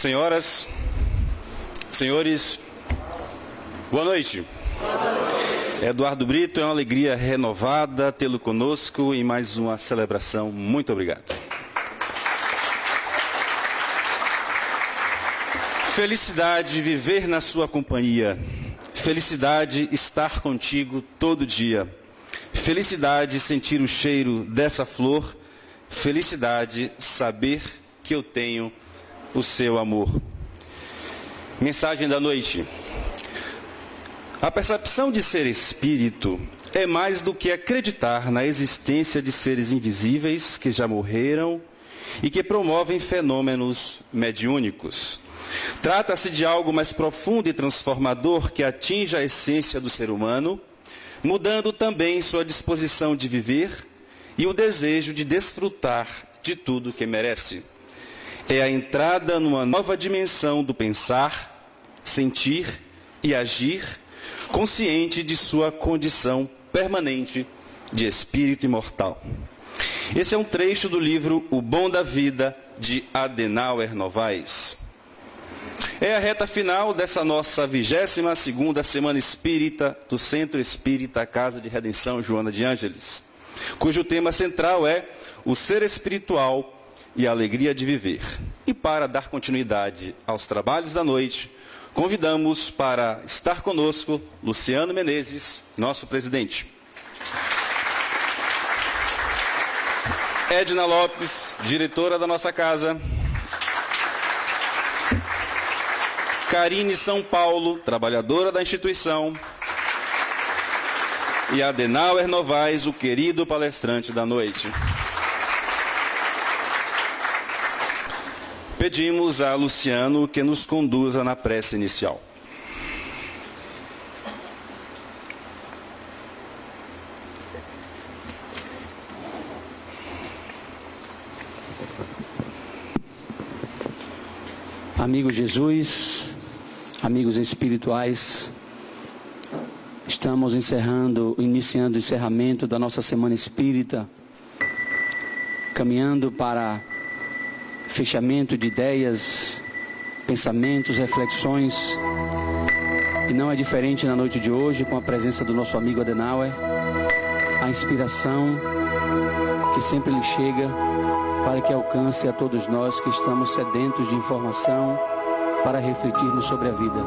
Senhoras, senhores, boa noite. Eduardo Brito, é uma alegria renovada tê-lo conosco em mais uma celebração. Muito obrigado. Felicidade viver na sua companhia. Felicidade estar contigo todo dia. Felicidade sentir o cheiro dessa flor. Felicidade saber que eu tenho o seu amor. Mensagem da noite. A percepção de ser espírito é mais do que acreditar na existência de seres invisíveis que já morreram e que promovem fenômenos mediúnicos. Trata-se de algo mais profundo e transformador que atinge a essência do ser humano, mudando também sua disposição de viver e o desejo de desfrutar de tudo que merece. É a entrada numa nova dimensão do pensar, sentir e agir, consciente de sua condição permanente de espírito imortal. Esse é um trecho do livro O Bom da Vida, de Adenauer Novaes. É a reta final dessa nossa 22ª Semana Espírita do Centro Espírita Casa de Redenção Joana de Ângeles, cujo tema central é o ser espiritual e a alegria de viver. E para dar continuidade aos trabalhos da noite, convidamos para estar conosco Luciano Menezes, nosso presidente. Edna Lopes, diretora da nossa casa. Karine São Paulo, trabalhadora da instituição. E Adenauer Novaes, o querido palestrante da noite. Pedimos a Luciano que nos conduza na prece inicial. Amigo Jesus, amigos espirituais, estamos iniciando o encerramento da nossa Semana Espírita, caminhando para fechamento de ideias, pensamentos, reflexões. E não é diferente na noite de hoje, com a presença do nosso amigo Adenauer, a inspiração que sempre lhe chega para que alcance a todos nós que estamos sedentos de informação para refletirmos sobre a vida.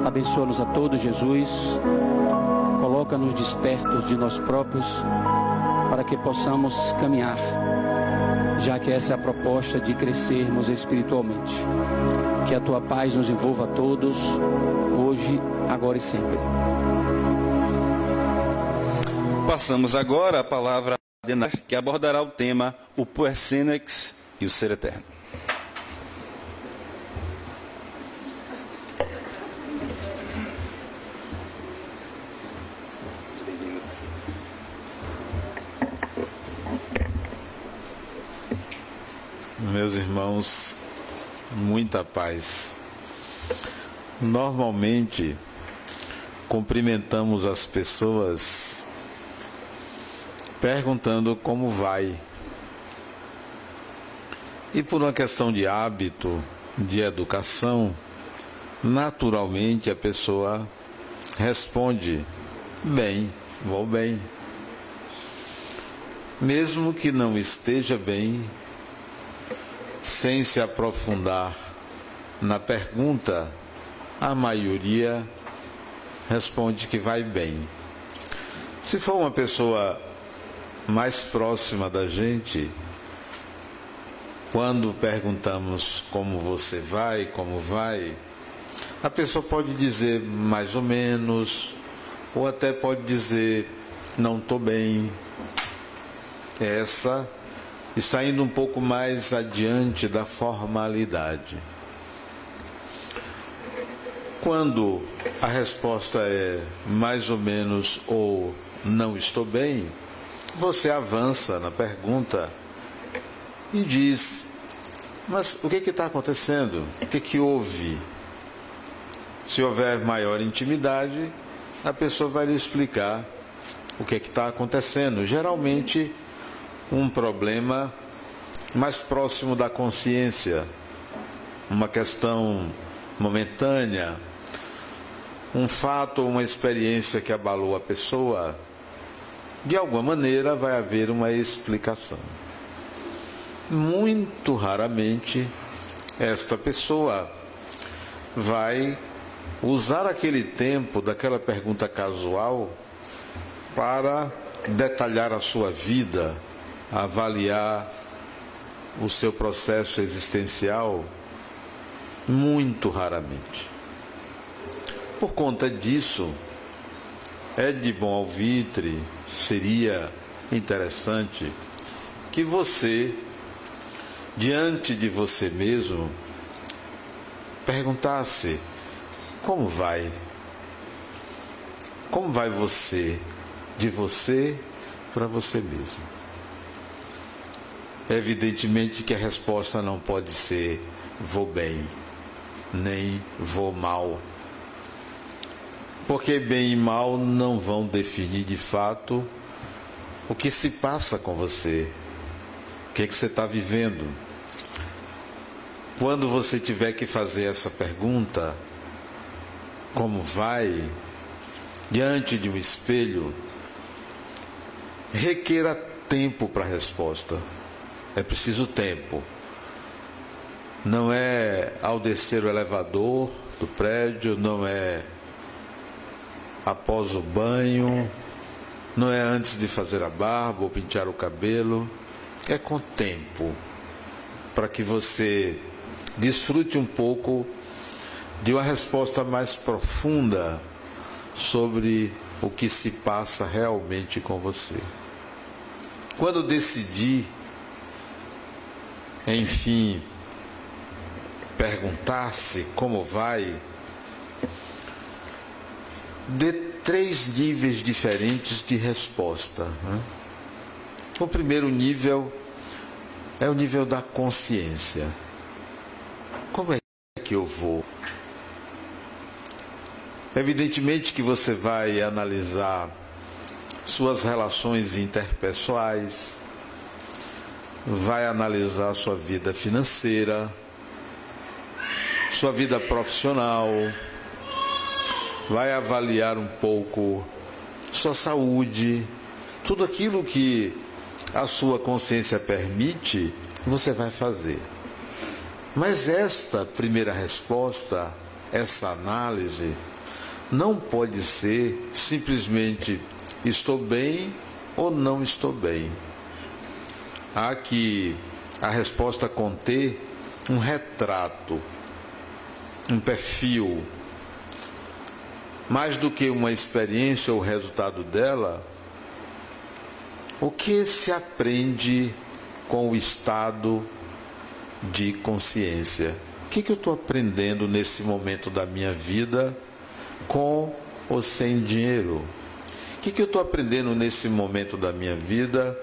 Abençoa-nos a todos, Jesus. Coloca-nos despertos de nós próprios para que possamos caminhar, já que essa é a proposta de crescermos espiritualmente. Que a tua paz nos envolva a todos, hoje, agora e sempre. Passamos agora a palavra a Adenauer, que abordará o tema o Puer Senex e o Ser Eterno. Meus irmãos, muita paz. Normalmente, cumprimentamos as pessoas perguntando como vai. E por uma questão de hábito, de educação, naturalmente a pessoa responde: bem, vou bem. Mesmo que não esteja bem, sem se aprofundar na pergunta, a maioria responde que vai bem. Se for uma pessoa mais próxima da gente, quando perguntamos como você vai, como vai, a pessoa pode dizer mais ou menos, ou até pode dizer não estou bem. Essa está indo um pouco mais adiante da formalidade. Quando a resposta é mais ou menos ou não estou bem, você avança na pergunta e diz: mas o que está acontecendo? O que houve? Se houver maior intimidade, a pessoa vai lhe explicar o que está acontecendo. Geralmente, um problema mais próximo da consciência, uma questão momentânea, um fato ou uma experiência que abalou a pessoa, de alguma maneira vai haver uma explicação. Muito raramente esta pessoa vai usar aquele tempo daquela pergunta casual para detalhar a sua vida, avaliar o seu processo existencial. Muito raramente. Por conta disso, é de bom alvitre, seria interessante que você, diante de você mesmo, perguntasse: como vai? Como vai você? De você para você mesmo. Evidentemente que a resposta não pode ser vou bem, nem vou mal. Porque bem e mal não vão definir de fato o que se passa com você, o que você está vivendo. Quando você tiver que fazer essa pergunta, como vai, diante de um espelho, requer tempo para a resposta. É preciso tempo. Não é ao descer o elevador do prédio, não é após o banho, não é antes de fazer a barba ou pentear o cabelo. É com tempo, para que você desfrute um pouco de uma resposta mais profunda sobre o que se passa realmente com você. Quando decidir, enfim, perguntar-se como vai, dê 3 níveis diferentes de resposta, né? O primeiro nível é o nível da consciência. Como é que eu vou? Evidentemente que você vai analisar suas relações interpessoais, vai analisar sua vida financeira, sua vida profissional, vai avaliar um pouco sua saúde, tudo aquilo que a sua consciência permite, você vai fazer. Mas esta primeira resposta, essa análise, não pode ser simplesmente estou bem ou não estou bem. Há que a resposta conter um retrato, um perfil, mais do que uma experiência ou resultado dela. O que se aprende com o estado de consciência? O que eu estou aprendendo nesse momento da minha vida, com ou sem dinheiro? O que eu estou aprendendo nesse momento da minha vida,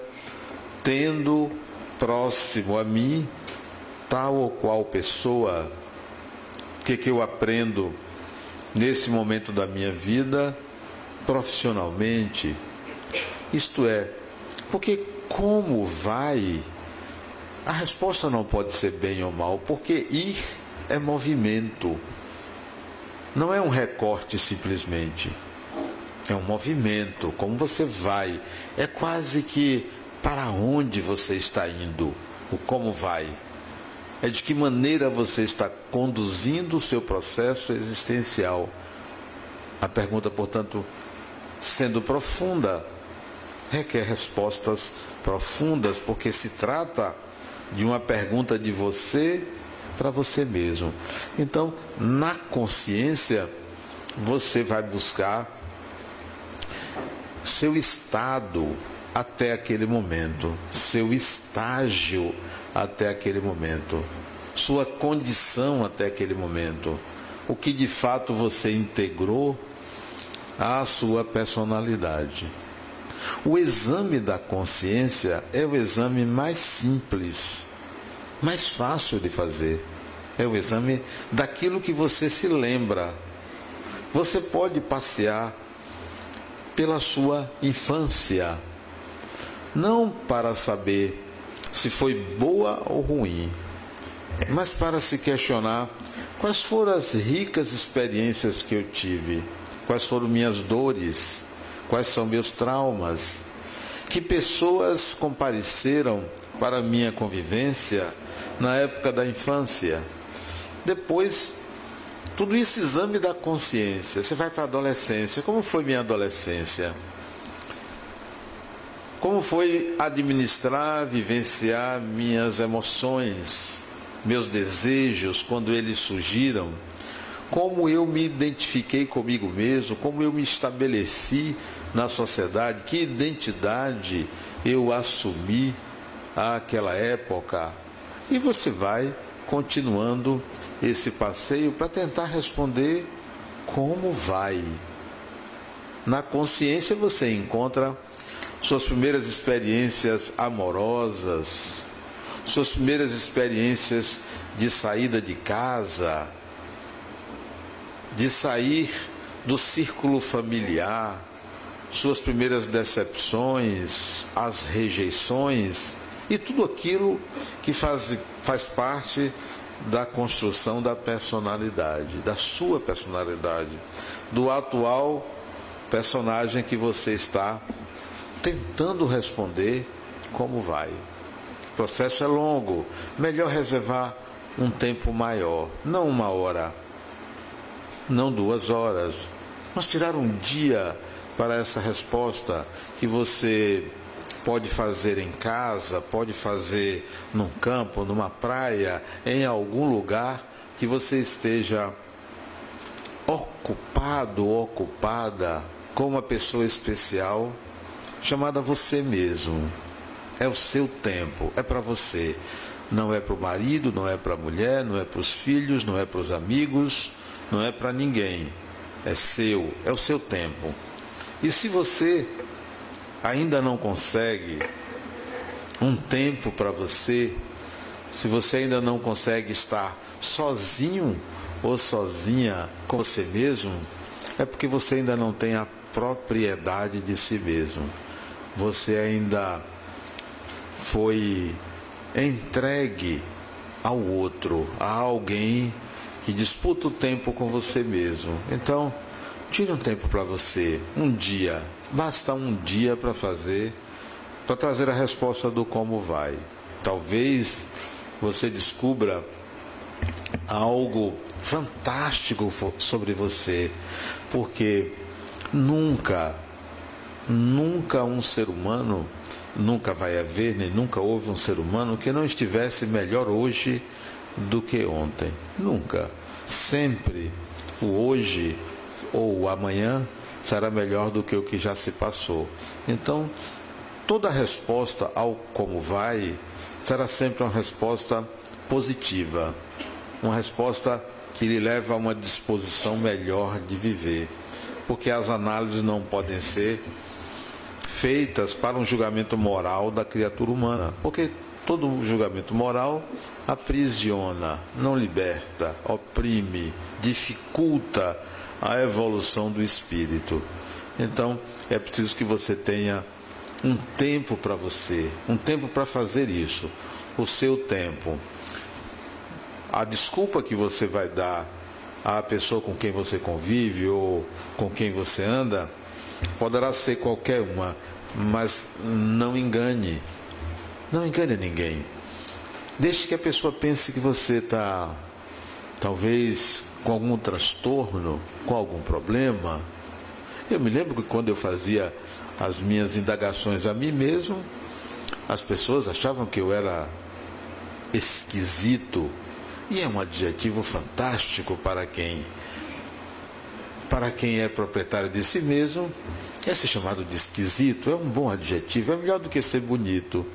tendo próximo a mim tal ou qual pessoa? O que eu aprendo nesse momento da minha vida, profissionalmente? Isto é, porque como vai, a resposta não pode ser bem ou mal, porque ir é movimento, não é um recorte simplesmente, é um movimento. Como você vai, é quase que para onde você está indo, o como vai, é de que maneira você está conduzindo o seu processo existencial. A pergunta, portanto, sendo profunda, requer respostas profundas, porque se trata de uma pergunta de você para você mesmo. Então, na consciência, você vai buscar seu estado até aquele momento, seu estágio até aquele momento, sua condição até aquele momento, o que de fato você integrou à sua personalidade. O exame da consciência é o exame mais simples, mais fácil de fazer. É o exame daquilo que você se lembra. Você pode passear pela sua infância, não para saber se foi boa ou ruim, mas para se questionar quais foram as ricas experiências que eu tive, quais foram minhas dores, quais são meus traumas, que pessoas compareceram para a minha convivência na época da infância. Depois, tudo isso exame da consciência. Você vai para a adolescência. Como foi minha adolescência? Como foi administrar, vivenciar minhas emoções, meus desejos, quando eles surgiram? Como eu me identifiquei comigo mesmo? Como eu me estabeleci na sociedade? Que identidade eu assumi àquela época? E você vai continuando esse passeio para tentar responder como vai. Na consciência você encontra suas primeiras experiências amorosas, suas primeiras experiências de saída de casa, de sair do círculo familiar, suas primeiras decepções, as rejeições e tudo aquilo que faz parte da construção da personalidade, da sua personalidade, do atual personagem que você está tentando responder como vai. O processo é longo, melhor reservar um tempo maior, não 1 hora, não 2 horas, mas tirar um dia para essa resposta que você pode fazer em casa, pode fazer num campo, numa praia, em algum lugar que você esteja ocupado ou ocupada com uma pessoa especial chamada você mesmo. É o seu tempo, é para você. Não é para o marido, não é para a mulher, não é para os filhos, não é para os amigos, não é para ninguém. É seu, é o seu tempo. E se você ainda não consegue um tempo para você, se você ainda não consegue estar sozinho ou sozinha com você mesmo, é porque você ainda não tem a propriedade de si mesmo. Você ainda foi entregue ao outro, a alguém que disputa o tempo com você mesmo. Então, tire um tempo para você, um dia. Basta um dia para trazer a resposta do como vai. Talvez você descubra algo fantástico sobre você, porque nunca um ser humano, nunca vai haver, nem nunca houve um ser humano que não estivesse melhor hoje do que ontem. Nunca. Sempre o hoje ou o amanhã será melhor do que o que já se passou. Então, toda resposta ao como vai será sempre uma resposta positiva, uma resposta que lhe leva a uma disposição melhor de viver, porque as análises não podem ser feitas para um julgamento moral da criatura humana, porque todo julgamento moral aprisiona, não liberta, oprime, dificulta a evolução do espírito. Então, é preciso que você tenha um tempo para você, um tempo para fazer isso, o seu tempo. A desculpa que você vai dar à pessoa com quem você convive ou com quem você anda, poderá ser qualquer uma, mas não engane ninguém. Deixe que a pessoa pense que você está, talvez, com algum transtorno, com algum problema. Eu me lembro que quando eu fazia as minhas indagações a mim mesmo, as pessoas achavam que eu era esquisito, e é um adjetivo fantástico para quem é proprietário de si mesmo. É ser chamado de esquisito, é um bom adjetivo, é melhor do que ser bonito,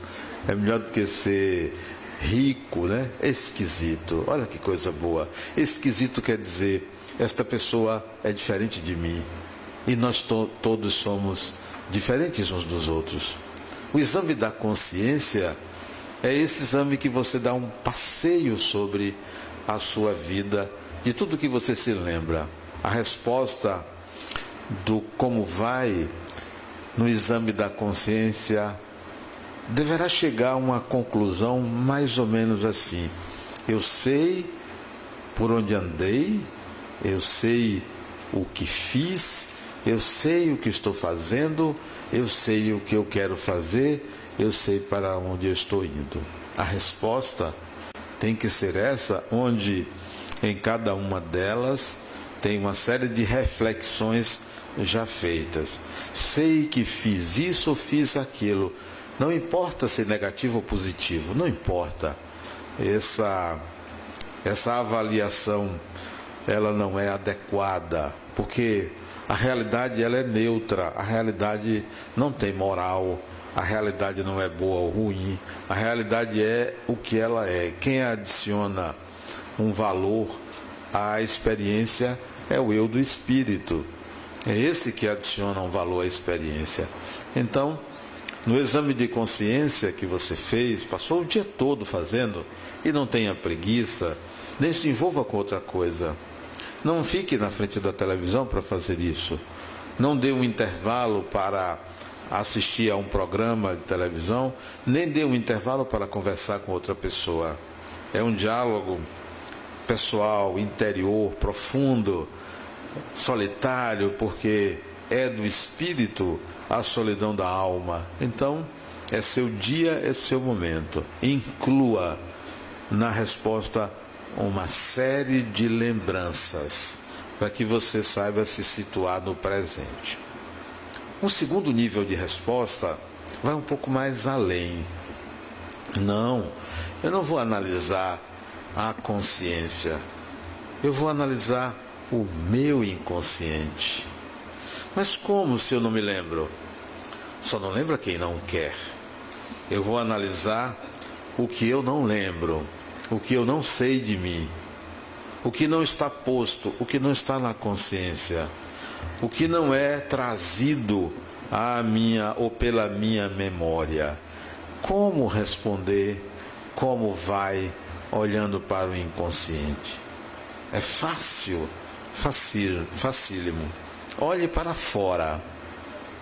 é melhor do que ser rico, né? Esquisito, olha que coisa boa. Esquisito quer dizer, esta pessoa é diferente de mim, e nós todos somos diferentes uns dos outros. O exame da consciência é esse exame que você dá um passeio sobre a sua vida, de tudo que você se lembra. A resposta do como vai no exame da consciência deverá chegar a uma conclusão mais ou menos assim: Eu sei por onde andei, eu sei o que fiz, eu sei o que estou fazendo, eu sei o que eu quero fazer, eu sei para onde eu estou indo. A resposta tem que ser essa, onde em cada uma delas tem uma série de reflexões já feitas. Sei que fiz isso ou fiz aquilo. Não importa se negativo ou positivo, não importa. Essa avaliação, ela não é adequada, porque a realidade ela é neutra, a realidade não tem moral, a realidade não é boa ou ruim, a realidade é o que ela é. Quem adiciona um valor à experiência é o eu do espírito. É esse que adiciona um valor à experiência. Então, no exame de consciência que você fez, passou o dia todo fazendo, e não tenha preguiça, nem se envolva com outra coisa. Não fique na frente da televisão para fazer isso. Não dê um intervalo para assistir a um programa de televisão, nem dê um intervalo para conversar com outra pessoa. É um diálogo pessoal, interior, profundo, solitário, porque é do espírito a solidão da alma. Então, é seu dia, é seu momento. Inclua na resposta uma série de lembranças, para que você saiba se situar no presente. Um segundo nível de resposta vai um pouco mais além. Não, eu não vou analisar a consciência, eu vou analisar o meu inconsciente. Mas como se eu não me lembro? Só não lembra quem não quer. Eu vou analisar o que eu não lembro, o que eu não sei de mim, o que não está posto, o que não está na consciência, o que não é trazido à minha ou pela minha memória. Como responder? Como vai olhando para o inconsciente? É fácil, facílimo. Olhe para fora,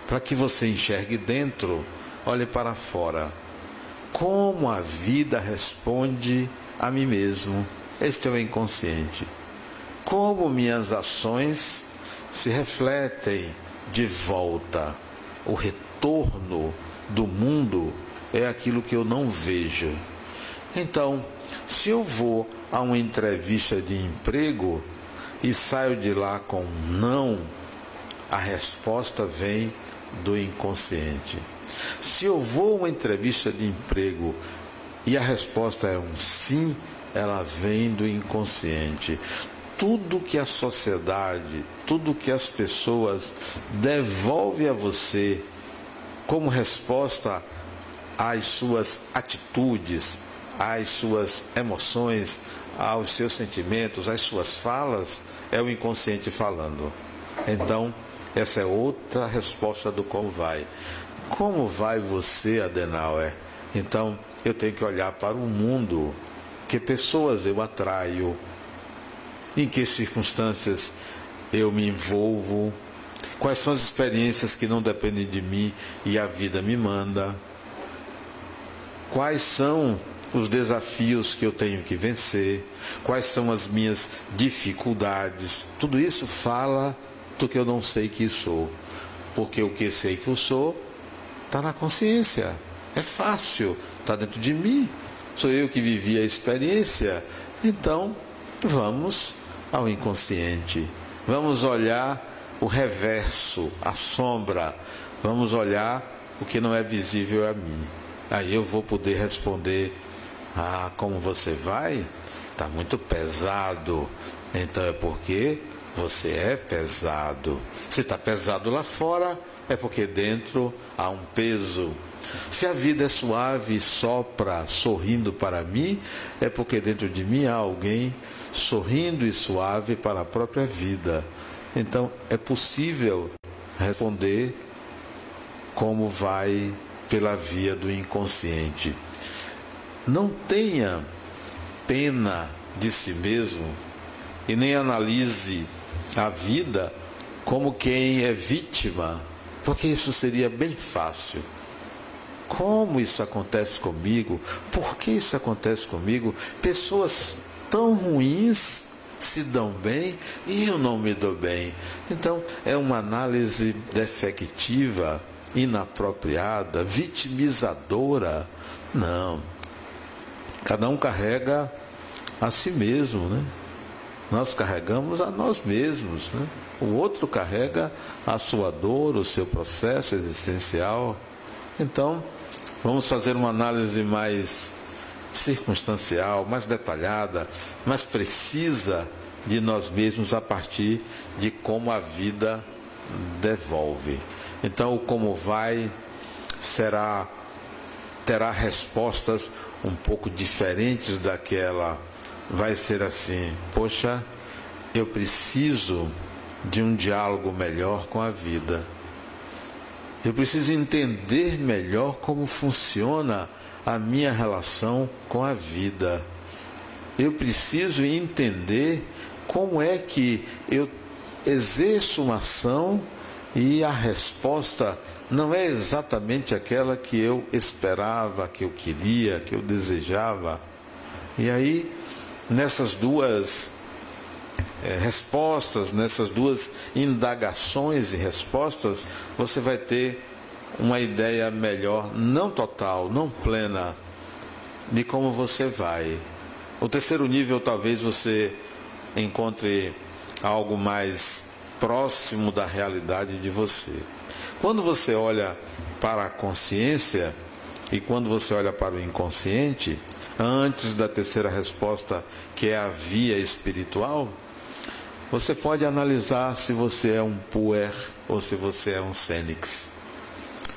para que você enxergue dentro. Olhe para fora. Como a vida responde a mim mesmo? Este é o inconsciente. Como minhas ações se refletem de volta. O retorno do mundo é aquilo que eu não vejo. Então, se eu vou a uma entrevista de emprego e saio de lá com um não, a resposta vem do inconsciente. Se eu vou a uma entrevista de emprego e a resposta é um sim, ela vem do inconsciente. Tudo que a sociedade, tudo que as pessoas devolvem a você como resposta às suas atitudes, às suas emoções, aos seus sentimentos, às suas falas, é o inconsciente falando. Então, essa é outra resposta do como vai. Como vai você, Adenauer? Então, eu tenho que olhar para o mundo. Que pessoas eu atraio? Em que circunstâncias eu me envolvo? Quais são as experiências que não dependem de mim e a vida me manda? Quais são os desafios que eu tenho que vencer? Quais são as minhas dificuldades? Tudo isso fala do que eu não sei que sou. Porque o que sei que eu sou está na consciência. É fácil, está dentro de mim. Sou eu que vivi a experiência. Então, vamos ao inconsciente. Vamos olhar o reverso, a sombra. Vamos olhar o que não é visível a mim. Aí eu vou poder responder: ah, como você vai? Está muito pesado. Então é porque você é pesado. Se está pesado lá fora, é porque dentro há um peso. Se a vida é suave e sopra sorrindo para mim, é porque dentro de mim há alguém sorrindo e suave para a própria vida. Então é possível responder como vai pela via do inconsciente. Não tenha pena de si mesmo e nem analise a vida como quem é vítima, porque isso seria bem fácil. Como isso acontece comigo? Por que isso acontece comigo? Pessoas tão ruins se dão bem e eu não me dou bem. Então, é uma análise defectiva, inapropriada, vitimizadora. Não. Cada um carrega a si mesmo, né? Nós carregamos a nós mesmos, né? O outro carrega a sua dor, o seu processo existencial. Então, vamos fazer uma análise mais circunstancial, mais detalhada, mais precisa de nós mesmos a partir de como a vida devolve. Então, o como vai terá respostas um pouco diferentes daquela. Vai ser assim: poxa, eu preciso de um diálogo melhor com a vida. Eu preciso entender melhor como funciona a minha relação com a vida. Eu preciso entender como é que eu exerço uma ação e a resposta não é exatamente aquela que eu esperava, que eu queria, que eu desejava. E aí, nessas duas respostas, nessas duas indagações e respostas, você vai ter uma ideia melhor, não total, não plena, de como você vai. O terceiro nível, talvez você encontre algo mais próximo da realidade de você. Quando você olha para a consciência e quando você olha para o inconsciente, antes da terceira resposta, que é a via espiritual, você pode analisar se você é um puer ou se você é um cênix.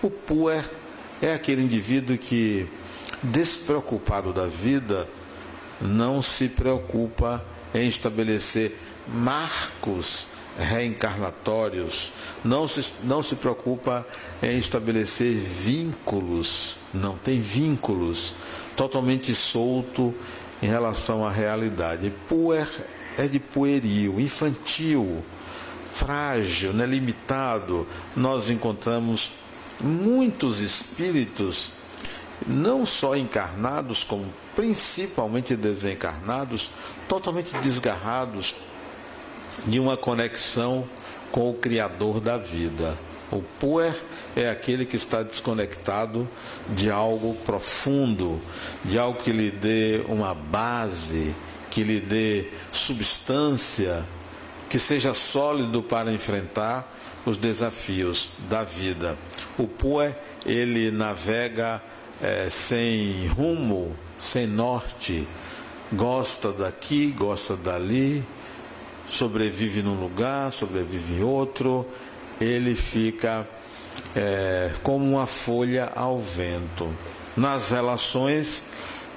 O puer é aquele indivíduo que, despreocupado da vida, não se preocupa em estabelecer marcos reencarnatórios, não se preocupa em estabelecer vínculos, não tem vínculos, totalmente solto em relação à realidade. Puer é de pueril, infantil, frágil, né, limitado. Nós encontramos muitos espíritos, não só encarnados, como principalmente desencarnados, totalmente desgarrados de uma conexão com o Criador da vida. O puer é aquele que está desconectado de algo profundo, de algo que lhe dê uma base, que lhe dê substância, que seja sólido para enfrentar os desafios da vida. O puer, ele navega sem rumo, sem norte, gosta daqui, gosta dali, sobrevive num lugar, sobrevive em outro, ele fica como uma folha ao vento. Nas relações,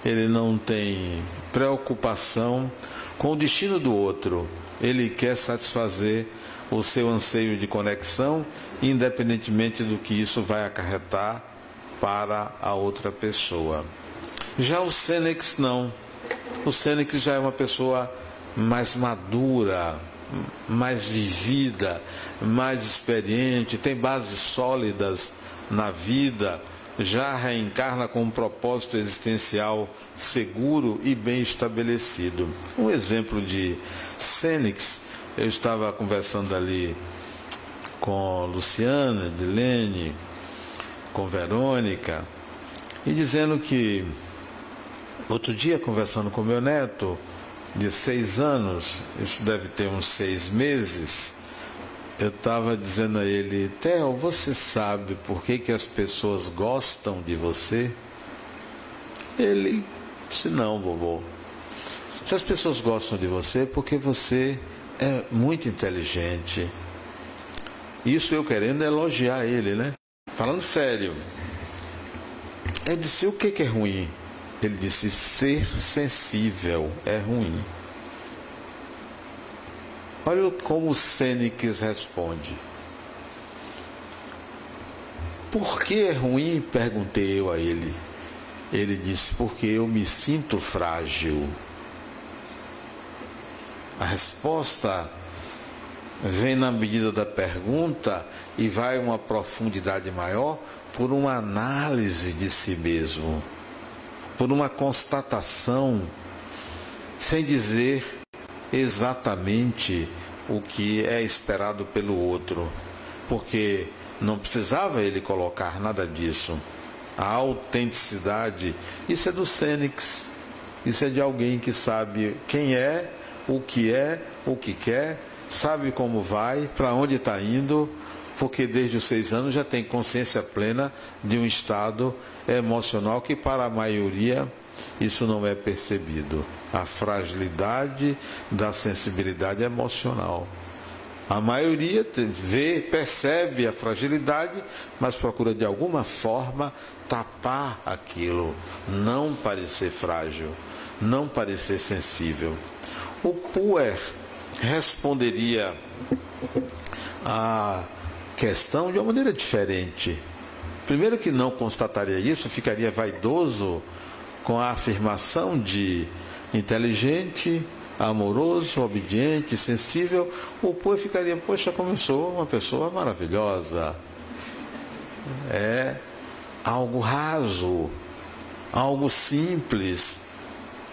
ele não tem preocupação com o destino do outro, ele quer satisfazer o seu anseio de conexão, independentemente do que isso vai acarretar para a outra pessoa. Já o cênix não. O cênix já é uma pessoa mais madura, mais vivida, mais experiente, tem bases sólidas na vida, já reencarna com um propósito existencial seguro e bem estabelecido. Um exemplo de cênix, eu estava conversando ali com Luciana, Edilene, com Verônica, e dizendo que outro dia, conversando com meu neto de 6 anos, isso deve ter uns 6 meses, eu estava dizendo a ele: Theo, você sabe por que as pessoas gostam de você? Ele disse: não, vovô. Se as pessoas gostam de você é porque você é muito inteligente. Isso eu querendo elogiar ele, né? Falando sério. Eu disse: o que é ruim? Ele disse: ser sensível é ruim. Olha como o cênix responde. Por que é ruim? Perguntei eu a ele. Ele disse: porque eu me sinto frágil. A resposta vem na medida da pergunta e vai uma profundidade maior por uma análise de si mesmo, por uma constatação sem dizer exatamente o que é esperado pelo outro, porque não precisava ele colocar nada disso. A autenticidade, isso é do Sênex, isso é de alguém que sabe quem é, o que quer, sabe como vai, para onde está indo, porque desde os 6 anos já tem consciência plena de um estado emocional que para a maioria isso não é percebido. A fragilidade da sensibilidade emocional. A maioria percebe a fragilidade, mas procura de alguma forma tapar aquilo, não parecer frágil, não parecer sensível. O puer responderia a questão de uma maneira diferente. Primeiro que não constataria isso, ficaria vaidoso com a afirmação de inteligente, amoroso, obediente, sensível. O puer ficaria, poxa, como eu sou uma pessoa maravilhosa. É algo raso, algo simples,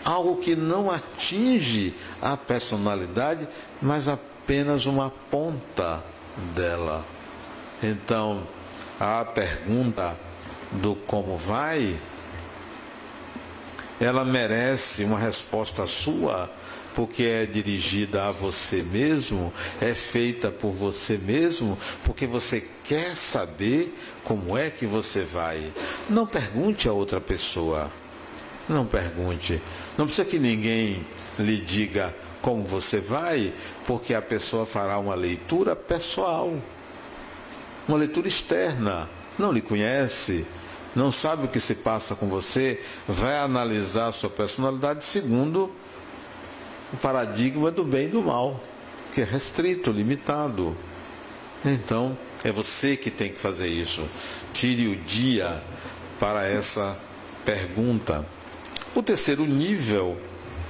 algo que não atinge a personalidade, mas apenas uma ponta dela. Então, a pergunta do como vai, ela merece uma resposta sua, porque é dirigida a você mesmo, é feita por você mesmo, porque você quer saber como é que você vai. Não pergunte a outra pessoa. Não pergunte. Não precisa que ninguém lhe diga como você vai, porque a pessoa fará uma leitura pessoal, uma leitura externa. Não lhe conhece, não sabe o que se passa com você, vai analisar a sua personalidade segundo o paradigma do bem e do mal, que é restrito, limitado. Então, é você que tem que fazer isso. Tire o dia para essa pergunta. O terceiro nível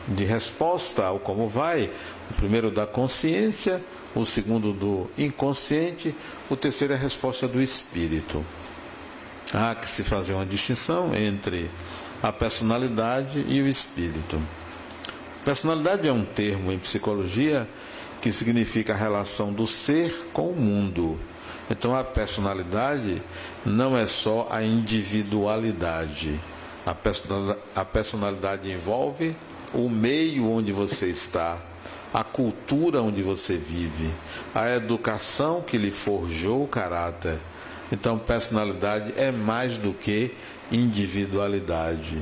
de resposta ao como vai, o primeiro da consciência, o segundo do inconsciente, o terceiro é a resposta do espírito. Há que se fazer uma distinção entre a personalidade e o espírito. Personalidade é um termo em psicologia que significa a relação do ser com o mundo. Então a personalidade não é só a individualidade. A personalidade envolve o meio onde você está, a cultura onde você vive, a educação que lhe forjou o caráter. Então personalidade é mais do que individualidade.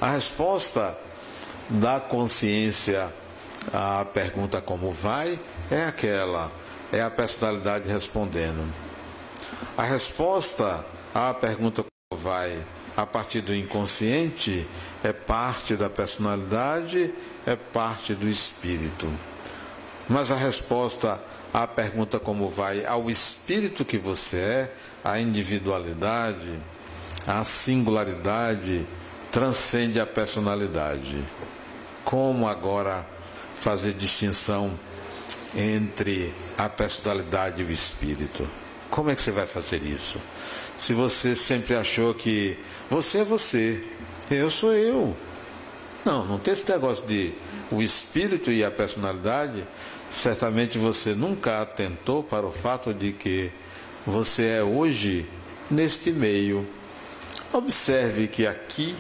A resposta da consciência à pergunta como vai é aquela, é a personalidade respondendo. A resposta à pergunta como vai a partir do inconsciente é parte da personalidade, é parte do espírito. Mas a resposta à pergunta como vai ao espírito que você é, a individualidade, a singularidade, transcende a personalidade. Como agora fazer distinção entre a personalidade e o espírito? Como é que você vai fazer isso? Se você sempre achou que você é você, eu sou eu. Não tem esse negócio de o espírito e a personalidade. Certamente você nunca atentou para o fato de que você é hoje neste meio. Observe que aqui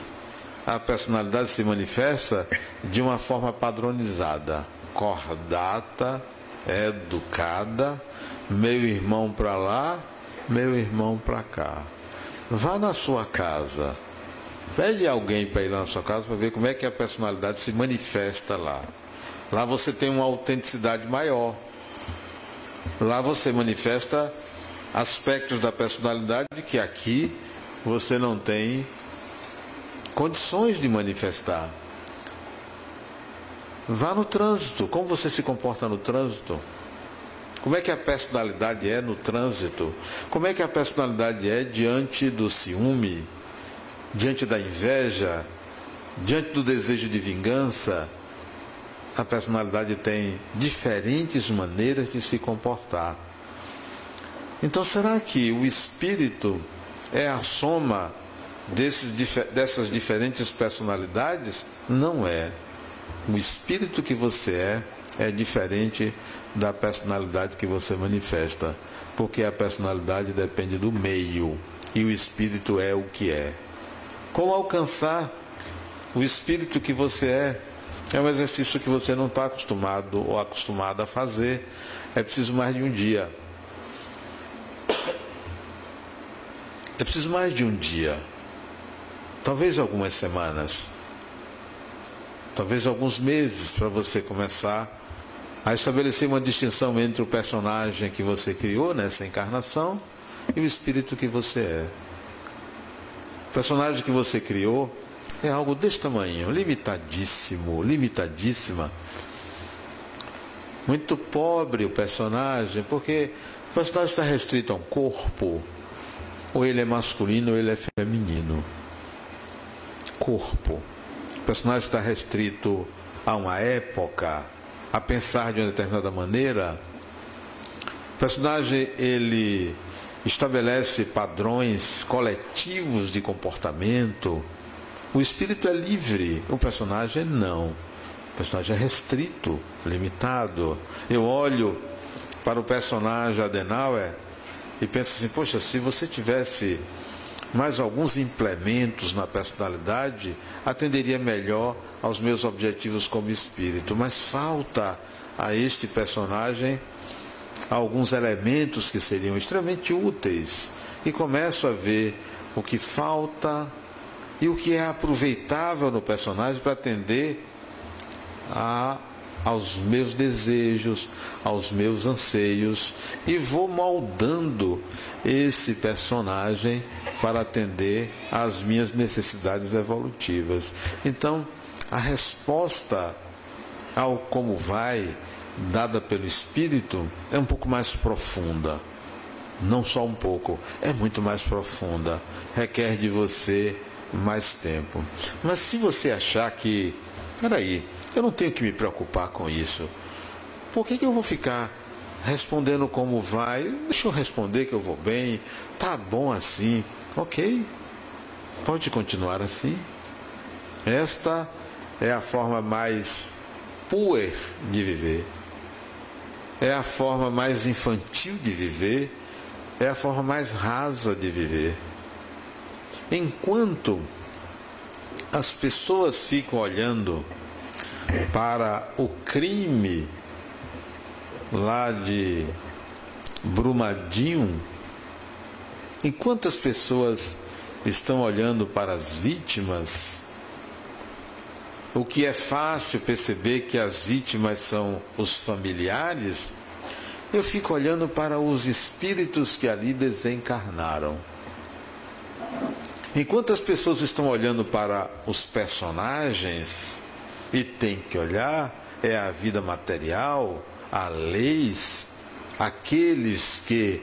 a personalidade se manifesta de uma forma padronizada, cordata, educada, meu irmão para lá, meu irmão para cá. Vá na sua casa, pede alguém para ir lá na sua casa para ver como é que a personalidade se manifesta lá. Lá você tem uma autenticidade maior. Lá você manifesta aspectos da personalidade que aqui você não tem condições de manifestar. Vá no trânsito. Como você se comporta no trânsito? Como é que a personalidade é no trânsito? Como é que a personalidade é diante do ciúme, diante da inveja, diante do desejo de vingança? A personalidade tem diferentes maneiras de se comportar. Então, será que o espírito é a soma dessas diferentes personalidades? Não é. O espírito que você é diferente da personalidade que você manifesta, porque a personalidade depende do meio e o espírito é o que é. Como alcançar o espírito que você é um exercício que você não está acostumado ou acostumada a fazer. É preciso mais de um dia. É preciso mais de um dia. Talvez algumas semanas. Talvez alguns meses para você começar a estabelecer uma distinção entre o personagem que você criou nessa encarnação e o espírito que você é. O personagem que você criou é algo desse tamanho, limitadíssimo, limitadíssima. Muito pobre o personagem, porque o personagem está restrito a um corpo, ou ele é masculino ou ele é feminino. Corpo. O personagem está restrito a uma época, a pensar de uma determinada maneira. O personagem, ele estabelece padrões coletivos de comportamento. O espírito é livre, o personagem não. O personagem é restrito, limitado. Eu olho para o personagem Adenauer e penso assim, poxa, se você tivesse mais alguns implementos na personalidade, atenderia melhor aos meus objetivos como espírito. Mas falta a este personagem alguns elementos que seriam extremamente úteis. E começo a ver o que falta e o que é aproveitável no personagem para atender aos meus desejos, aos meus anseios, e vou moldando esse personagem para atender às minhas necessidades evolutivas. Então, a resposta ao como vai, dada pelo Espírito, é um pouco mais profunda. Não só um pouco, é muito mais profunda. Requer de você mais tempo. Mas se você achar que, peraí, eu não tenho que me preocupar com isso, por que eu vou ficar respondendo como vai? Deixa eu responder que eu vou bem, tá bom assim, ok, pode continuar assim. Esta é a forma mais puer de viver, é a forma mais infantil de viver, é a forma mais rasa de viver. Enquanto as pessoas ficam olhando para o crime lá de Brumadinho, enquanto as pessoas estão olhando para as vítimas, o que é fácil perceber que as vítimas são os familiares, eu fico olhando para os espíritos que ali desencarnaram. Enquanto as pessoas estão olhando para os personagens, e tem que olhar, é a vida material, a leis, aqueles que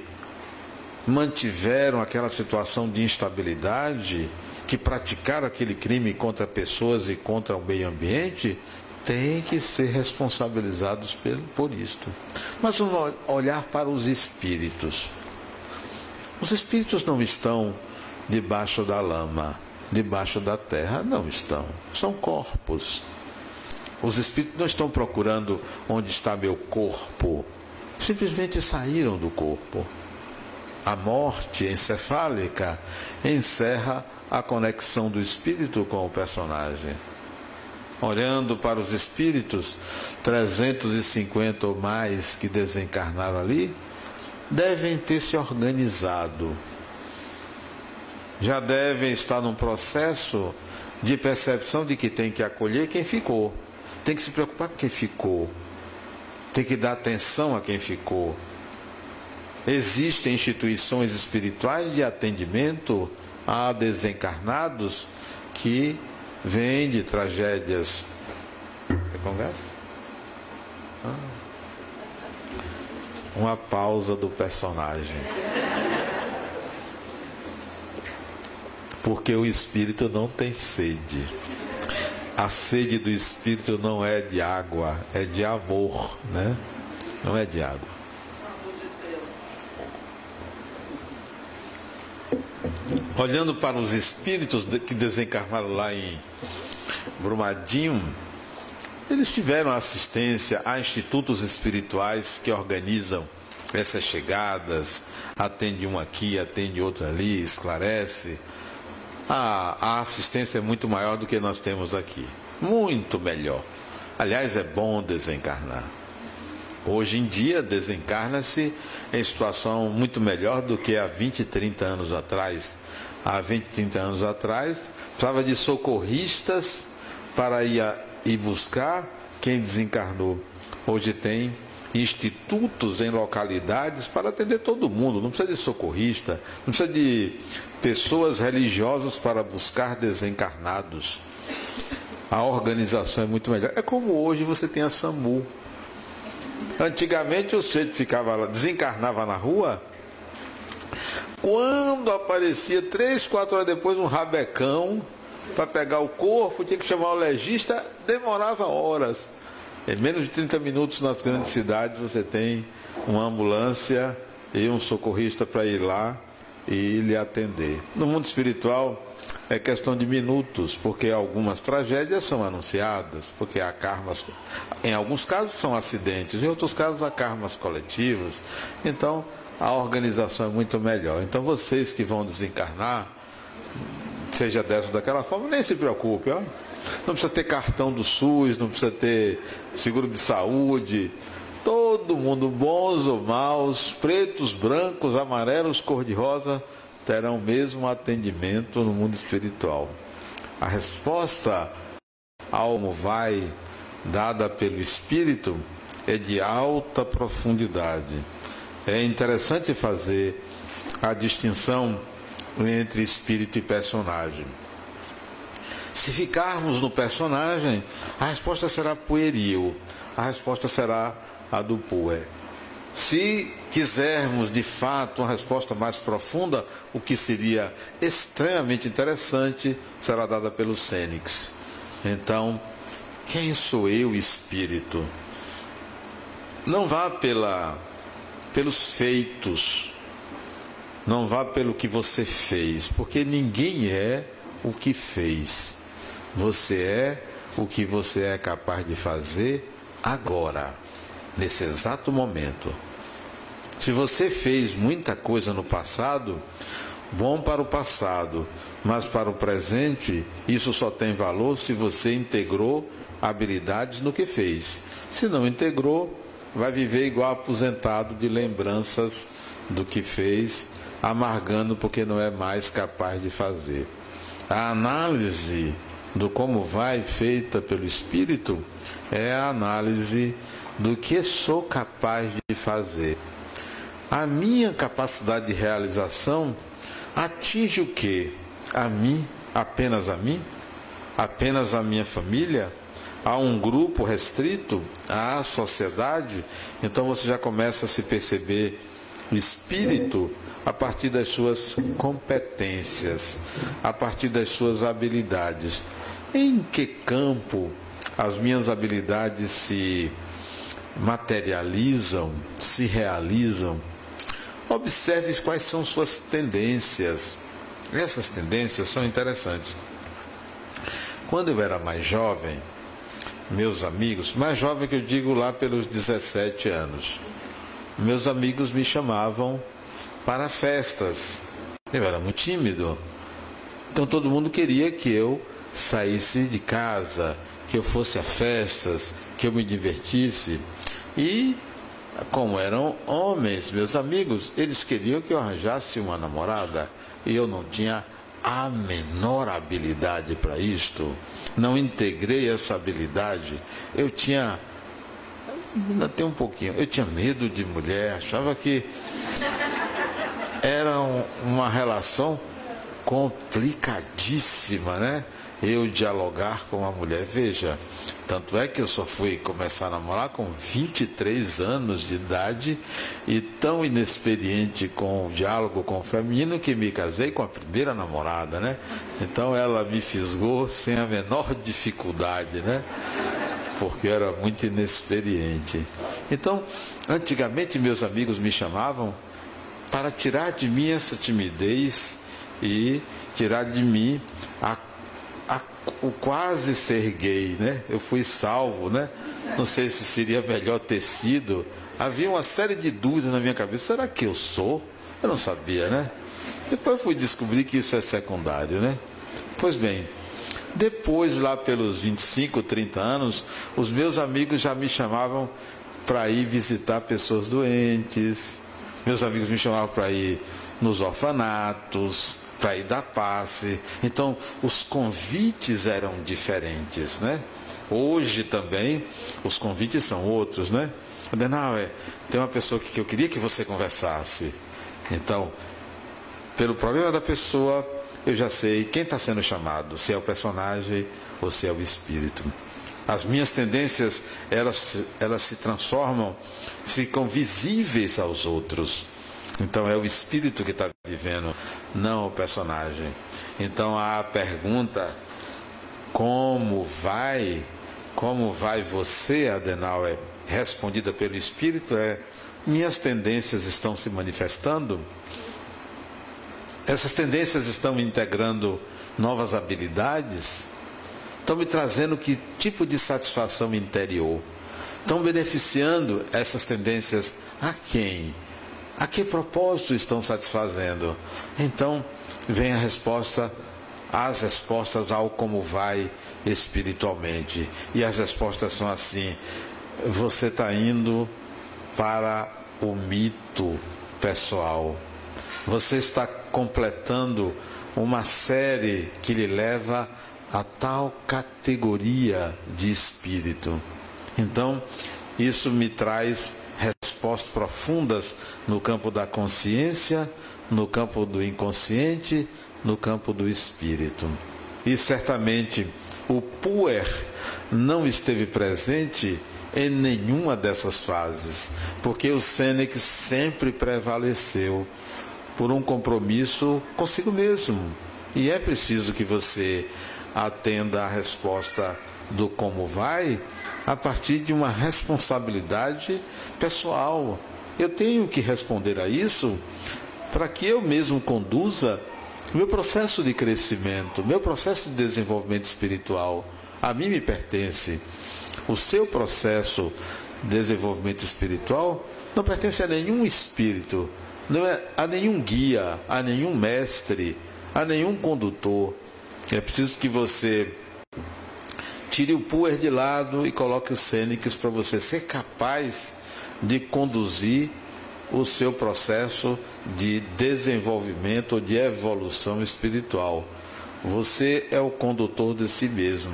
mantiveram aquela situação de instabilidade, que praticaram aquele crime contra pessoas e contra o meio ambiente, têm que ser responsabilizados por isto. Mas vamos olhar para os espíritos. Os espíritos não estão debaixo da lama, debaixo da terra, não estão. São corpos. Os espíritos não estão procurando onde está meu corpo. Simplesmente saíram do corpo. A morte encefálica encerra a conexão do espírito com o personagem. Olhando para os espíritos, 350 ou mais que desencarnaram ali, devem ter se organizado. Já devem estar num processo de percepção de que tem que acolher quem ficou. Tem que se preocupar com quem ficou. Tem que dar atenção a quem ficou. Existem instituições espirituais de atendimento a desencarnados que vêm de tragédias. Você conversa? Uma pausa do personagem. Porque o espírito não tem sede. A sede do espírito não é de água, é de amor, né? Não é de água. Olhando para os espíritos que desencarnaram lá em Brumadinho, Eles tiveram assistência a institutos espirituais que organizam essas chegadas, atende um aqui, atende outro ali, esclarece. A assistência é muito maior do que nós temos aqui. Muito melhor. Aliás, é bom desencarnar. Hoje em dia, desencarna-se em situação muito melhor do que há 20, 30 anos atrás. Há 20, 30 anos atrás, precisava de socorristas para ir buscar quem desencarnou. Hoje tem institutos em localidades para atender todo mundo. Não precisa de socorrista, não precisa de pessoas religiosas para buscar desencarnados. A organização é muito melhor. É como hoje você tem a SAMU. Antigamente o sujeito ficava lá, desencarnava na rua. Quando aparecia 3, 4 horas depois um rabecão para pegar o corpo, tinha que chamar o legista, demorava horas. Em menos de 30 minutos nas grandes cidades você tem uma ambulância e um socorrista para ir lá e lhe atender. No mundo espiritual é questão de minutos, porque algumas tragédias são anunciadas, porque há karmas, em alguns casos são acidentes, em outros casos há karmas coletivos. Então a organização é muito melhor. Então vocês que vão desencarnar, seja dessa ou daquela forma, nem se preocupe, ó. Não precisa ter cartão do SUS, não precisa ter seguro de saúde. Todo mundo, bons ou maus, pretos, brancos, amarelos, cor-de-rosa, terão o mesmo atendimento no mundo espiritual. A resposta ao como vai dada pelo Espírito é de alta profundidade. É interessante fazer a distinção entre espírito e personagem. Se ficarmos no personagem, a resposta será pueril, a resposta será a do puer. Se quisermos de fato uma resposta mais profunda, o que seria extremamente interessante, será dada pelo Cênix. Então, quem sou eu, espírito? Não vá pelos feitos, não vá pelo que você fez, porque ninguém é o que fez. Você é o que você é capaz de fazer agora, nesse exato momento. Se você fez muita coisa no passado, bom para o passado, mas para o presente, isso só tem valor se você integrou habilidades no que fez. Se não integrou, vai viver igual aposentado de lembranças do que fez, amargando porque não é mais capaz de fazer. A análise do como vai feita pelo Espírito é a análise do que sou capaz de fazer. A minha capacidade de realização atinge o quê? A mim? Apenas a mim? Apenas a minha família? A um grupo restrito? À sociedade? Então você já começa a se perceber espírito a partir das suas competências, a partir das suas habilidades. Em que campo as minhas habilidades se materializam, se realizam? Observe quais são suas tendências. Essas tendências são interessantes. Quando eu era mais jovem, meus amigos, mais jovem que eu digo lá pelos 17 anos, meus amigos me chamavam para festas. Eu era muito tímido. Então todo mundo queria que eu saísse de casa, que eu fosse a festas, que eu me divertisse. E como eram homens, meus amigos, eles queriam que eu arranjasse uma namorada. E eu não tinha a menor habilidade para isto. Não integrei essa habilidade. Eu tinha... ainda tem um pouquinho. Eu tinha medo de mulher. Achava que era uma relação complicadíssima, né? Eu dialogar com uma mulher. Veja, tanto é que eu só fui começar a namorar com 23 anos de idade e tão inexperiente com o diálogo com o feminino que me casei com a primeira namorada, né? Então ela me fisgou sem a menor dificuldade, né? Porque era muito inexperiente. Então, antigamente meus amigos me chamavam para tirar de mim essa timidez e tirar de mim a o quase ser gay, né? Eu fui salvo, né? Não sei se seria melhor ter sido. Havia uma série de dúvidas na minha cabeça. Será que eu sou? Eu não sabia, né? Depois fui descobrir que isso é secundário, né? Pois bem, depois, lá pelos 25, 30 anos, os meus amigos já me chamavam para ir visitar pessoas doentes. Meus amigos me chamavam para ir nos orfanatos, para ir dar passe. Então, os convites eram diferentes, né? Hoje também, os convites são outros, né? Adenauer, tem uma pessoa que eu queria que você conversasse. Então, pelo problema da pessoa, eu já sei quem está sendo chamado, se é o personagem ou se é o espírito. As minhas tendências, elas se transformam, ficam visíveis aos outros. Então é o espírito que está vivendo, não o personagem. Então a pergunta, como vai você, Adenauer, respondida pelo espírito é: minhas tendências estão se manifestando? Essas tendências estão me integrando novas habilidades? Estão me trazendo que tipo de satisfação interior? Estão beneficiando essas tendências a quem? A que propósito estão satisfazendo? Então, vem a resposta, as respostas ao como vai espiritualmente. E as respostas são assim: você está indo para o mito pessoal. Você está completando uma série que lhe leva a tal categoria de espírito. Então, isso me traz respostas profundas no campo da consciência, no campo do inconsciente, no campo do espírito. E certamente o puer não esteve presente em nenhuma dessas fases, porque o Sêneca sempre prevaleceu por um compromisso consigo mesmo. E é preciso que você atenda a resposta do como vai a partir de uma responsabilidade pessoal. Eu tenho que responder a isso para que eu mesmo conduza o meu processo de crescimento, meu processo de desenvolvimento espiritual. A mim me pertence. O seu processo de desenvolvimento espiritual não pertence a nenhum espírito, não é a nenhum guia, a nenhum mestre, a nenhum condutor. É preciso que você tire o puer de lado e coloque os Sênecas para você ser capaz de conduzir o seu processo de desenvolvimento ou de evolução espiritual. Você é o condutor de si mesmo.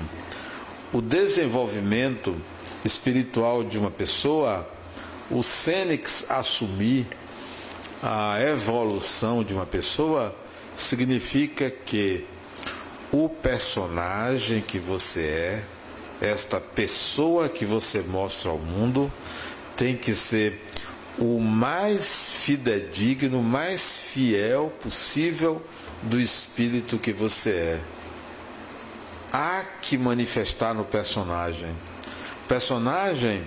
O desenvolvimento espiritual de uma pessoa, o Sênex assumir a evolução de uma pessoa, significa que o personagem que você é, esta pessoa que você mostra ao mundo, tem que ser o mais fidedigno, mais fiel possível do espírito que você é. Há que manifestar no personagem. O personagem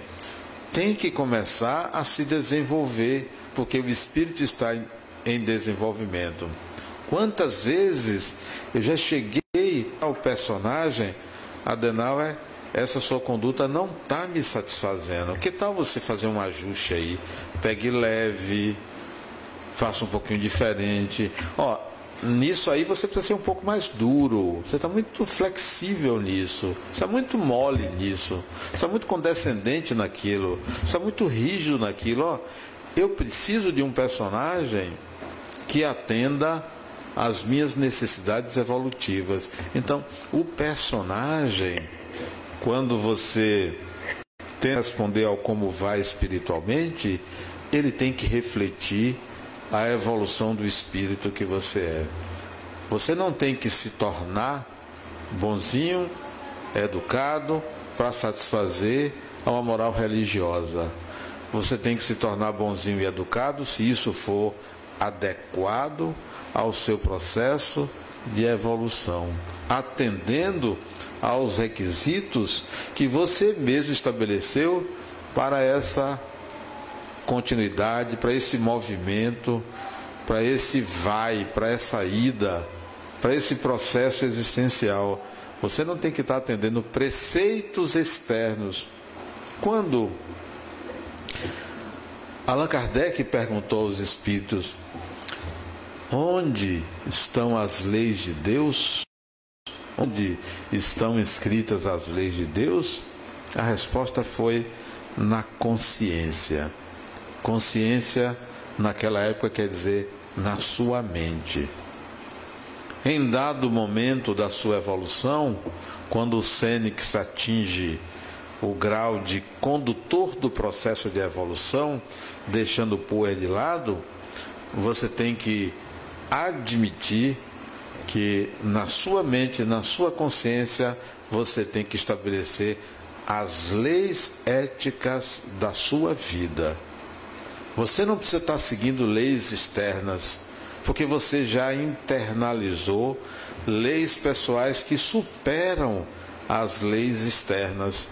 tem que começar a se desenvolver, porque o espírito está em desenvolvimento. Quantas vezes eu já cheguei ao personagem: Adenauer, essa sua conduta não está me satisfazendo. Que tal você fazer um ajuste aí? Pegue leve, faça um pouquinho diferente. Nisso aí você precisa ser um pouco mais duro. Você está muito flexível nisso. Você está muito mole nisso. Você está muito condescendente naquilo. Você está muito rígido naquilo. Eu preciso de um personagem que atenda às minhas necessidades evolutivas. Então, o personagem, quando você tem que responder ao como vai espiritualmente, ele tem que refletir a evolução do espírito que você é. Você não tem que se tornar bonzinho, educado, para satisfazer a uma moral religiosa. Você tem que se tornar bonzinho e educado se isso for adequado ao seu processo de evolução, atendendo aos requisitos que você mesmo estabeleceu para essa continuidade, para esse movimento, para esse vai, para essa ida, para esse processo existencial. Você não tem que estar atendendo preceitos externos. Quando Allan Kardec perguntou aos espíritos: onde estão as leis de Deus? Onde estão escritas as leis de Deus? A resposta foi: na consciência. Consciência, naquela época, quer dizer na sua mente. Em dado momento da sua evolução, quando o Fênix atinge o grau de condutor do processo de evolução, deixando o poer de lado, você tem que admitir que na sua mente, na sua consciência, você tem que estabelecer as leis éticas da sua vida. Você não precisa estar seguindo leis externas, porque você já internalizou leis pessoais que superam as leis externas.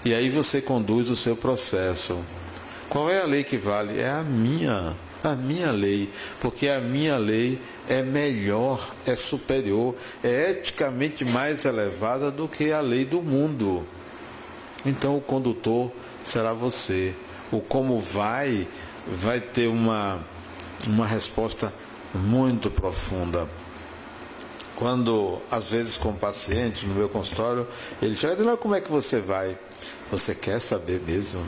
E aí você conduz o seu processo. Qual é a lei que vale? É a minha lei, porque a minha lei é melhor, é superior, é eticamente mais elevada do que a lei do mundo. Então o condutor será você. O como vai ter uma resposta muito profunda. Quando, às vezes, com pacientes no meu consultório, ele chega e diz: como é que você vai? Você quer saber mesmo?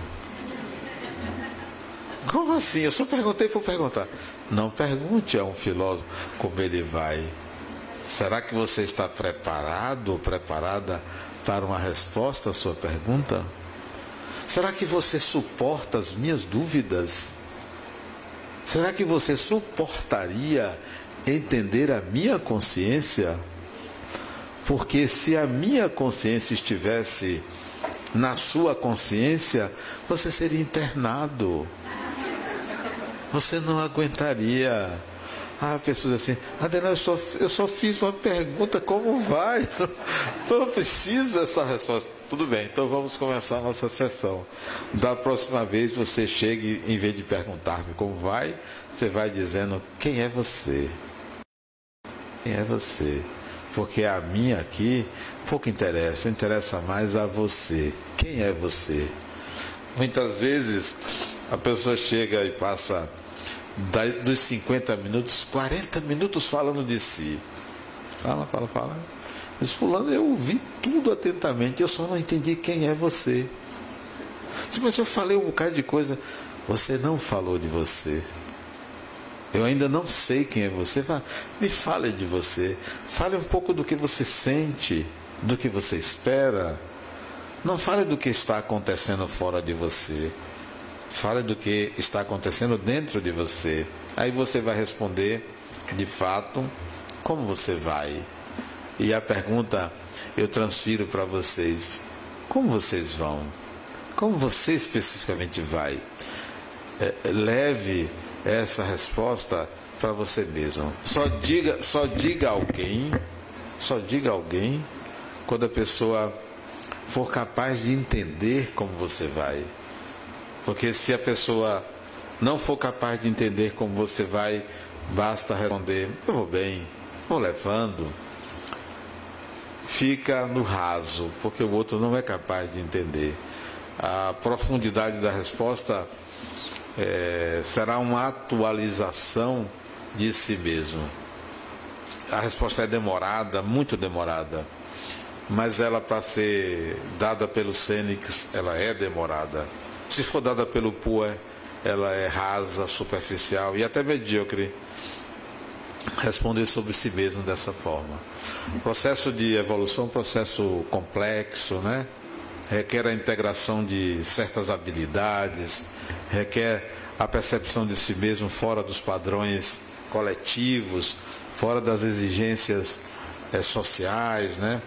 Como assim? Eu só perguntei por perguntar. Não pergunte a um filósofo como ele vai. Será que você está preparado ou preparada para uma resposta à sua pergunta? Será que você suporta as minhas dúvidas? Será que você suportaria entender a minha consciência? Porque se a minha consciência estivesse na sua consciência, você seria internado. Você não aguentaria. A pessoa diz assim: Adenauer, eu só fiz uma pergunta, como vai? Não precisa essa resposta. Tudo bem, então vamos começar a nossa sessão. Da próxima vez você chega, em vez de perguntar-me como vai, você vai dizendo: quem é você? Quem é você? Porque a minha aqui pouco interessa mais a você. Quem é você? Muitas vezes a pessoa chega e passa dos 50 minutos, 40 minutos falando de si. Fala. Mas fulano, eu ouvi tudo atentamente, eu só não entendi quem é você. Mas eu falei um bocado de coisa. Você não falou de você. Eu ainda não sei quem é você. Me fale de você. Fale um pouco do que você sente, do que você espera. Não fale do que está acontecendo fora de você. Fale do que está acontecendo dentro de você. Aí você vai responder, de fato, como você vai. E a pergunta eu transfiro para vocês: como vocês vão? Como você especificamente vai? Leve essa resposta para você mesmo. Só diga alguém quando a pessoa for capaz de entender como você vai. Porque se a pessoa não for capaz de entender como você vai, basta responder: eu vou bem, vou levando. Fica no raso, porque o outro não é capaz de entender. A profundidade da resposta será uma atualização de si mesmo. A resposta é demorada, muito demorada, mas ela, para ser dada pelo Fênix, ela é demorada. Se for dada pelo Poe, ela é rasa, superficial e até medíocre. Responder sobre si mesmo dessa forma. O processo de evolução é um processo complexo, né? Requer a integração de certas habilidades, requer a percepção de si mesmo fora dos padrões coletivos, fora das exigências sociais, né?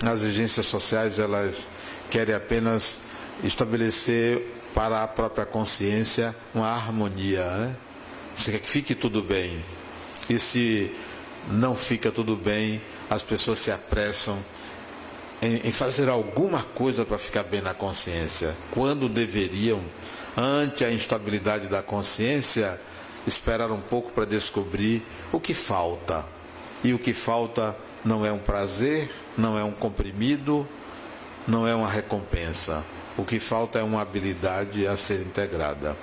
As exigências sociais, elas querem apenas estabelecer para a própria consciência uma harmonia, né? Você quer que fique tudo bem. E se não fica tudo bem, as pessoas se apressam em fazer alguma coisa para ficar bem na consciência, quando deveriam, ante a instabilidade da consciência, esperar um pouco para descobrir o que falta. E o que falta não é um prazer, não é um comprimido, não é uma recompensa. O que falta é uma habilidade a ser integrada.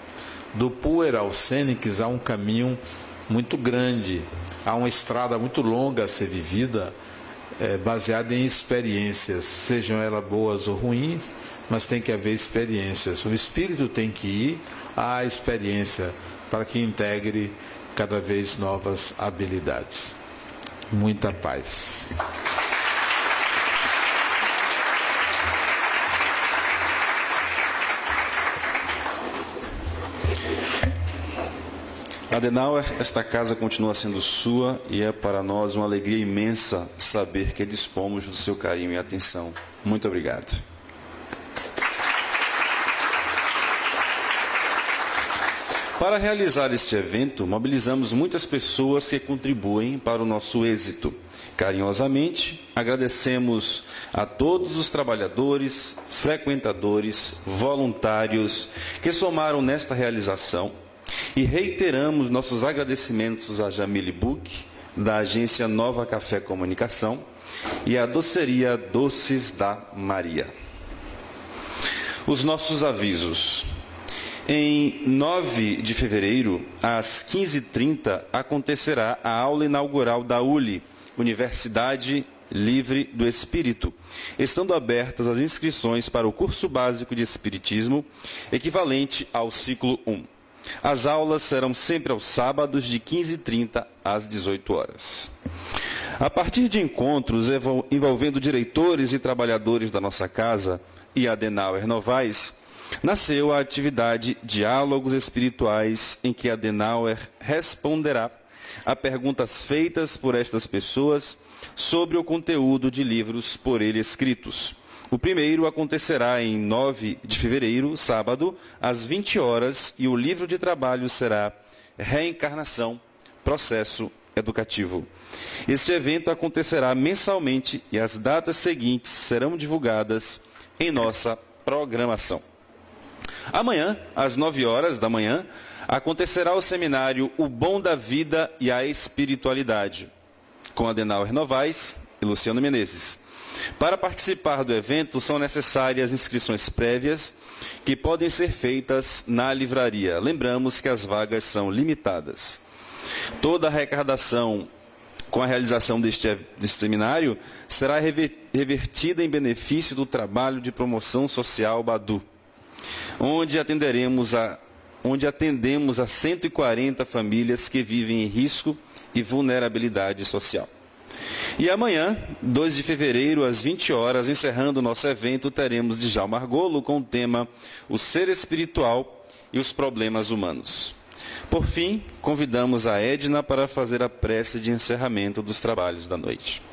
Do puer ao cênix há um caminho muito grande, há uma estrada muito longa a ser vivida, baseada em experiências, sejam elas boas ou ruins, mas tem que haver experiências. O espírito tem que ir à experiência para que integre cada vez novas habilidades. Muita paz. Adenauer, esta casa continua sendo sua e é para nós uma alegria imensa saber que dispomos do seu carinho e atenção. Muito obrigado. Para realizar este evento, mobilizamos muitas pessoas que contribuem para o nosso êxito. Carinhosamente, agradecemos a todos os trabalhadores, frequentadores, voluntários que somaram nesta realização e reiteramos nossos agradecimentos a Jamile Buch, da agência Nova Café Comunicação, e à doceria Doces da Maria. Os nossos avisos. Em 9 de fevereiro, às 15h30, acontecerá a aula inaugural da ULI, Universidade Livre do Espírito, estando abertas as inscrições para o curso básico de Espiritismo, equivalente ao ciclo 1. As aulas serão sempre aos sábados, de 15h30 às 18 horas. A partir de encontros envolvendo diretores e trabalhadores da nossa casa e Adenauer Novaes, nasceu a atividade Diálogos Espirituais, em que Adenauer responderá a perguntas feitas por estas pessoas sobre o conteúdo de livros por ele escritos. O primeiro acontecerá em 9 de fevereiro, sábado, às 20 horas, e o livro de trabalho será Reencarnação, Processo Educativo. Este evento acontecerá mensalmente e as datas seguintes serão divulgadas em nossa programação. Amanhã, às 9 horas da manhã, acontecerá o seminário O Bom da Vida e a Espiritualidade, com Adenauer Novaes e Luciano Menezes. Para participar do evento, são necessárias inscrições prévias, que podem ser feitas na livraria. Lembramos que as vagas são limitadas. Toda a arrecadação com a realização deste seminário será revertida em benefício do trabalho de promoção social Badu, onde atendemos a 140 famílias que vivem em risco e vulnerabilidade social. E amanhã, 2 de fevereiro, às 20 horas, encerrando o nosso evento, teremos Djalma Argolo com o tema O Ser Espiritual e os Problemas Humanos. Por fim, convidamos a Edna para fazer a prece de encerramento dos trabalhos da noite.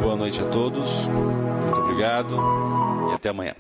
Boa noite a todos, muito obrigado e até amanhã.